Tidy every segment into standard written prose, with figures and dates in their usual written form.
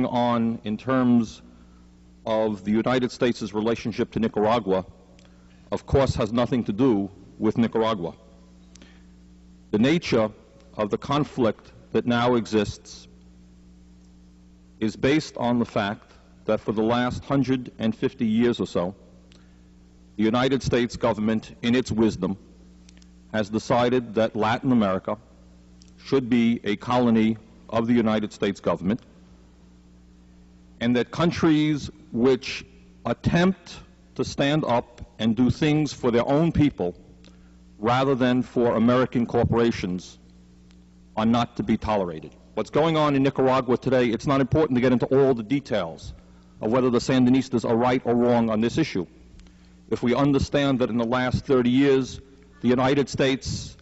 going on in terms of the United States' relationship to Nicaragua, of course, has nothing to do with Nicaragua. The nature of the conflict that now exists is based on the fact that for the last 150 years or so, the United States government, in its wisdom, has decided that Latin America should be a colony of the United States government, and that countries which attempt to stand up and do things for their own people rather than for American corporations are not to be tolerated. What's going on in Nicaragua today, it's not important to get into all the details of whether the Sandinistas are right or wrong on this issue. If we understand that in the last 30 years, the United States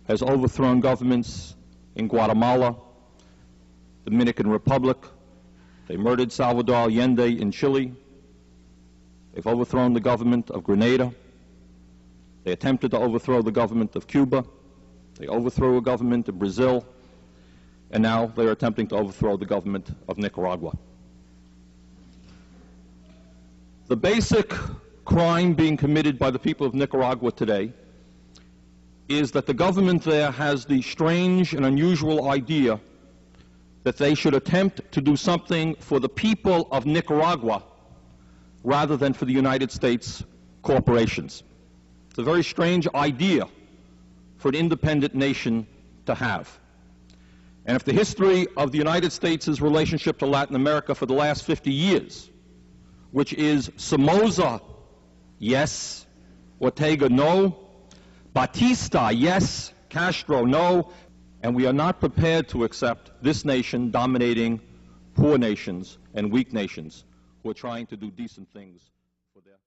has overthrown governments in Guatemala, Dominican Republic, they murdered Salvador Allende in Chile, they've overthrown the government of Grenada, they attempted to overthrow the government of Cuba, they overthrew a government of Brazil, and now they're attempting to overthrow the government of Nicaragua. The basic crime being committed by the people of Nicaragua today is that the government there has the strange and unusual idea that they should attempt to do something for the people of Nicaragua rather than for the United States corporations. It's a very strange idea for an independent nation to have. And if the history of the United States' relationship to Latin America for the last 50 years, which is Somoza, yes, Ortega, no, Batista, yes, Castro, no, and we are not prepared to accept this nation dominating poor nations and weak nations who are trying to do decent things for their